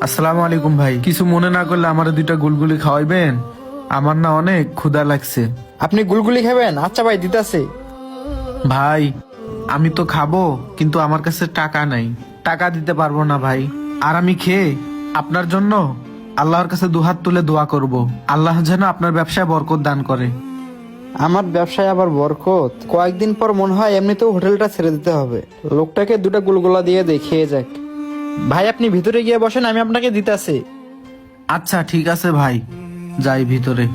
আসসালামু আলাইকুম ভাই, কিছু মনে না করলে আমার দুইটা গুলগুলি খাওয়াইবেন। আমার না অনেক ক্ষুধা লাগছে। আপনি গুলগুলি খাবেন? আচ্ছা ভাই, দিতাছি। ভাই আমি তো খাবো, কিন্তু আমার কাছে টাকা নাই, টাকা দিতে পারবো না ভাই। আর আমি খেয়ে আপনার জন্য আল্লাহর কাছে দুহাত তুলে দোয়া করব, আল্লাহ যেন আপনার ব্যবসায় বরকত দান করে। আমার ব্যবসায় আবার বরকত? কয়েকদিন পর মনে হয় এমনিতেও হোটেলটা ছেড়ে দিতে হবে। লোকটাকে দুটা গুলগুলা দিয়ে দেখিয়ে যাক। ভাই আপনি ভিতরে গিয়ে বসেন, আমি আপনাকে দিতাছি। আচ্ছা ঠিক আছে ভাই, যাই ভিতরে।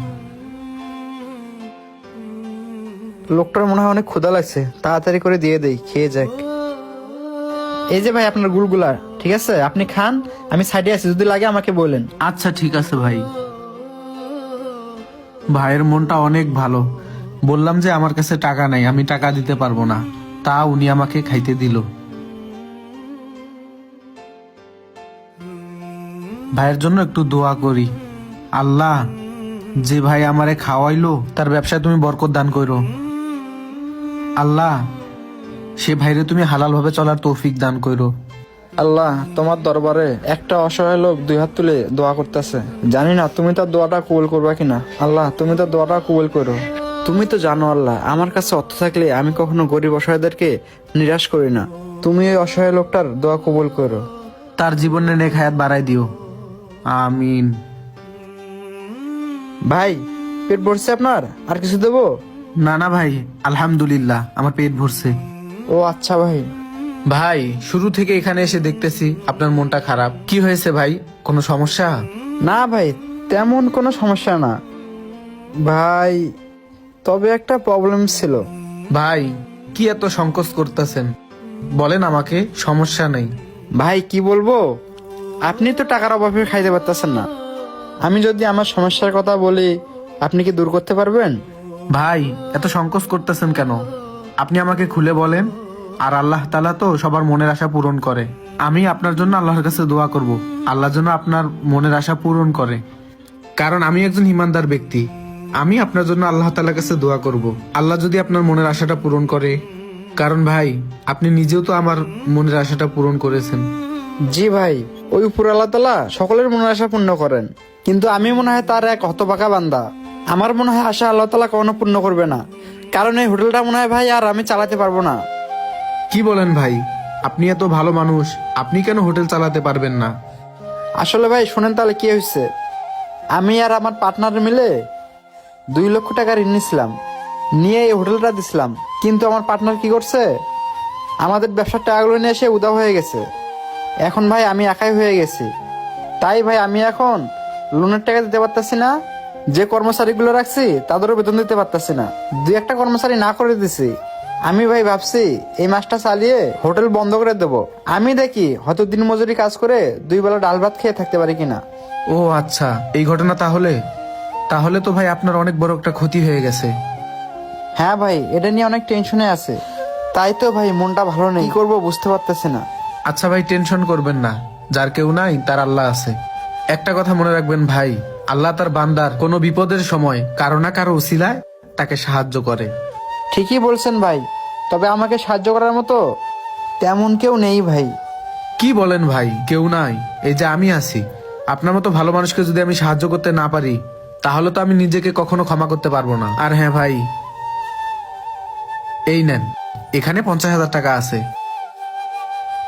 লোকটার মনে হয় অনেক ক্ষুধা লাগছে, তাড়াতাড়ি করে দিয়ে দেই, খেয়ে যাক। এই যে ভাই আপনার গুলগুলা, ঠিক আছে আপনি খান, আমি সাইডে আছি, যদি লাগে আমাকে বলেন। আচ্ছা ঠিক আছে ভাই। ভাইয়ের মনটা অনেক ভালো। বললাম যে আমার কাছে টাকা নাই, আমি টাকা দিতে পারবো না, তা উনি আমাকে খাইতে দিল। ভাইয়ের জন্য একটু দোয়া করি। আল্লাহ, যে ভাই আমারে খাওয়াইলো তার ব্যবসায় তুমি বরকত দান করো। আল্লাহ, সে ভাইরে তুমি হালাল ভাবে চলার তৌফিক দান করো। আল্লাহ, তোমার দরবারে একটা অসহায় লোক দুই হাত তুলে দোয়া করতেছে, জানি না তুমি তার দোয়াটা কবুল করবা কিনা। আল্লাহ, তুমি তার দোয়াটা কবুল করো। তুমি তো জানো আল্লাহ, আমার কাছে অর্থ থাকলে আমি কখনো গরিব অসহায়দেরকে নিরাশ করি না। তুমি ওই অসহায় লোকটার দোয়া কবুল করো। তার জীবনে নেক হায়াত বাড়াই দিও, আমিন। ভাই, পেট ভরছে আপনার? আর কিছু দেবো? না না ভাই, আলহামদুলিল্লাহ আমার পেট ভরছে। ও আচ্ছা ভাই। ভাই শুরু থেকে এখানে এসে দেখতেছি আপনার মনটা খারাপ, কি হয়েছে ভাই? কোনো সমস্যা? না ভাই, তেমন কোনো সমস্যা না ভাই, তবে একটা প্রবলেম ছিল। ভাই কি এত সংকোচ করতেছেন? বলেন আমাকে, সমস্যা নেই। ভাই কি বলবো, আপনি তো টাকার অভাবে খাইতে পারতেছেন না। আমি যদি আমার সমস্যার কথা বলি, আপনি কি দূর করতে পারবেন? ভাই এত সংকোচ করতেছেন কেন? আপনি আমাকে খুলে বলেন। আর আল্লাহ তাআলা তো সবার মনের আশা পূরণ করে। আমি আপনার জন্য আল্লাহর কাছে দোয়া করব, আল্লাহ যেন আপনার মনের আশা পূরণ করে। কারণ আমি একজন ইমানদার ব্যক্তি, আমি আপনার জন্য আল্লাহ তাআলার কাছে দোয়া করব, আল্লাহ যদি আপনার মনের আশাটা পূরণ করে। কারণ ভাই আপনি নিজেও তো আমার মনের আশাটা পূরণ করেছেন। জি ভাই, ওই উপর আল্লাহ তাআলা সকলের মনের আশা পূর্ণ করেন, কিন্তু আমি মনে হয় তার এক হতভাগা বান্দা। আমার মনে হয় আশা আল্লাহ তাআলা কখনো পূর্ণ করবে না, কারণ এই হোটেলটা মনে হয় ভাই আর আমি চালাতে পারবো না। কি বলেন ভাই? আপনি এত ভালো মানুষ, আপনি কেন হোটেল চালাতে পারবেন না? আসলে ভাই শোনেন তাহলে কি হয়েছে, আমি আর আমার পার্টনার মিলে 2 লক্ষ টাকা ঋণ নিয়েছিলাম, নিয়ে এই হোটেলটা দিছিলাম। কিন্তু আমার পার্টনার কি করছে, আমাদের ব্যবসার টাকাগুলো নিয়ে এসে উধাও হয়ে গেছে। এখন ভাই আমি একাই হয়ে গেছি, তাই ভাই আমি এখন লোনের টাকা দিতে পারতাছি না। যে কর্মচারীগুলো রাখছি তাদেরও বেতন দিতে পারতাছি না, 2-1টা কর্মচারী না করে দিছি। আমি ভাই ভাবছি এই মাসটা চালিয়ে হোটেল বন্ধ করে দেবো। আমি দেখি হয়তো দিন মজুরি কাজ করে 2 বেলা ডাল ভাত খেয়ে থাকতে পারি কিনা। ও আচ্ছা, এই ঘটনা তাহলে। তাহলে তো ভাই আপনার অনেক বড় একটা ক্ষতি হয়ে গেছে। হ্যাঁ ভাই, এটা নিয়ে অনেক টেনশনে আছে, তাই তো ভাই মনটা ভালো নেই, কি করবো বুঝতে পারতেছি না। আচ্ছা ভাই, টেনশন করবেন না, যার কেউ নাই তার আল্লাহ আছে। একটা কথা মনে রাখবেন ভাই, আল্লাহ তার বান্দার কোনো বিপদের সময় কারো না কারো উসিলায় তাকে সাহায্য করে। ঠিকই বলছেন ভাই, তবে আমাকে সাহায্য করার মতো তেমন কেউ নেই ভাই। কি বলেন ভাই, কেউ নাই? এই যে আমি আছি। আপনার মতো ভালো মানুষকে যদি আমি সাহায্য করতে না পারি, তাহলে তো আমি নিজেকে কখনো ক্ষমা করতে পারবো না। আর হ্যাঁ ভাই, এই নেন, এখানে 50,000 টাকা আছে।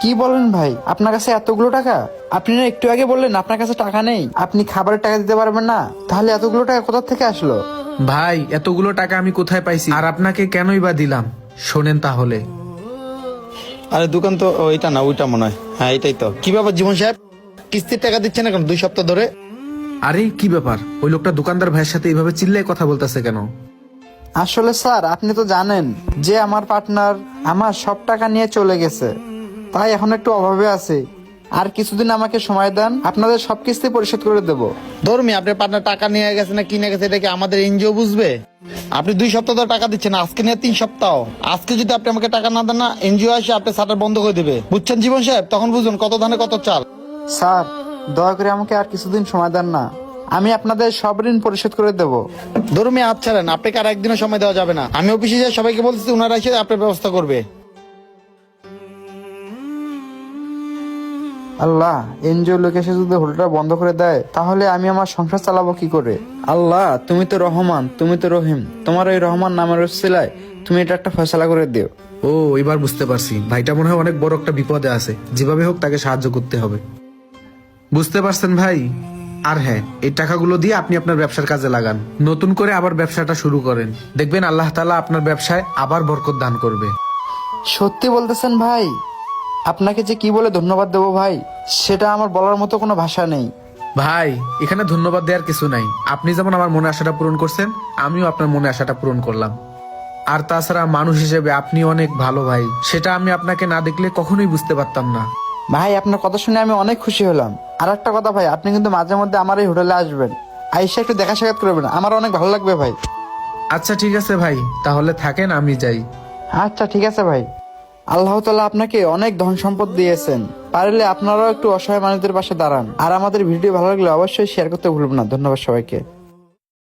কি বলেন ভাই, আপনার কাছে এতগুলো টাকা? আপনি না একটু আগে বললেন আপনার কাছে টাকা নেই, আপনি খাবারের টাকা দিতে পারবেন না, তাহলে এতগুলো টাকা কোথা থেকে আসলো? ভাই এতগুলো টাকা আমি কোথায় পাইছি আর আপনাকে কেনই বা দিলাম? শোনেন তাহলে। আরে দোকান তো ওইটা না, ওইটা মনে হয়। হ্যাঁ এটাই তো। কি ব্যাপার জীবন সাহেব, কিস্তির টাকা দিচ্ছেন না কেন 2 সপ্তাহ ধরে? আরে কি ব্যাপার, ওই লোকটা দোকানদার ভাইয়ের সাথে এইভাবে চিল্লাই কথা বলতেছে কেন? আসলে স্যার আপনি তো জানেন যে আমার পার্টনার আমার সব টাকা নিয়ে চলে গেছে, তাই এখন একটু অভাবে আছে। আর কিছুদিন আমাকে সময় দেন, আপনাদের সব কিস্তি পরিশোধ করে দেবো। ধর্মী আপনার পার্টনার টাকা নিয়ে গেছে না কিনে গেছে, এটা কি আমাদের এনজিও বুঝবে? আপনি 2 সপ্তাহ ধরে টাকা দিচ্ছেন, আজকে নিয়ে 3 সপ্তাহ। আজকে যদি আপনি আমাকে টাকা না দেন না, এনজিও এসে আপনার শাটার বন্ধ করে দেবে, বুঝছেন জীবন সাহেব? তখন বুঝুন কত ধানে কত চাল। স্যার দয়া করে আমাকে আর কিছুদিন সময় দেন না, আমি আপনাদের সব ঋণ পরিশোধ করে দেবো। ধর্মী আচ্ছা নেন, আপনাকে আর একদিনও সময় দেওয়া যাবে না। আমি অফিসে যাই, সবাইকে বলতেছি, ওনারা এসে আপনার ব্যবস্থা করবে। আল্লাহ, এনজিও লোক এসে যদি হোটেলটা বন্ধ করে দেয় তাহলে আমি আমার সংসার চালাবো কি করে? আল্লাহ, তুমি তো রহমান, তুমি তো রহিম, তোমার ওই রহমান নামের উসিলায় তুমি এটা একটা ফয়সালা করে দিও। ও, এবার বুঝতে পারছি ভাইটা মনে হয় অনেক বড় একটা বিপদে আছে, যেভাবে হোক তাকে সাহায্য করতে হবে। বুঝতে পারছেন ভাই? আর হ্যাঁ, এই টাকাগুলো দিয়ে আপনি আপনার ব্যবসার কাজে লাগান, নতুন করে আবার ব্যবসাটা শুরু করেন, দেখবেন আল্লাহ তাআলা আপনার ব্যবসায় আবার বরকত দান করবে। সত্যি বলতেছেন ভাই? আপনাকে যে কি বলে ধন্যবাদ দেবো ভাই, সেটা আমার বলার মতো কোনো ভাষা নেই। ভাই, এখানে ধন্যবাদ দেওয়ার কিছু নাই। আপনি যেমন আমার মনে আশাটা পূরণ করছেন, আমিও আপনার মনে আশাটা পূরণ করলাম। আর তাছাড়া মানুষ হিসেবে আপনি অনেক ভালো ভাই, সেটা আমি আপনাকে না দেখলে কখনোই বুঝতে পারতাম না। ভাই, আপনার কথা শুনে আমি অনেক খুশি হলাম। আর একটা কথা ভাই, আপনি কিন্তু মাঝে মধ্যে আমার এই হোটেলে আসবেন, আইসা একটু দেখা সাক্ষাৎ করবেন, আমার অনেক ভালো লাগবে ভাই। আচ্ছা ঠিক আছে ভাই, তাহলে থাকেন, আমি যাই। আচ্ছা ঠিক আছে ভাই। আল্লাহ তাআলা আপনাকে অনেক ধন সম্পদ দিয়েছেন, পারলে আপনারাও একটু অসহায় মানুষদের পাশে দাঁড়ান। আর আমাদের ভিডিও ভালো লাগলে অবশ্যই শেয়ার করতে ভুলবেন না। ধন্যবাদ সবাইকে।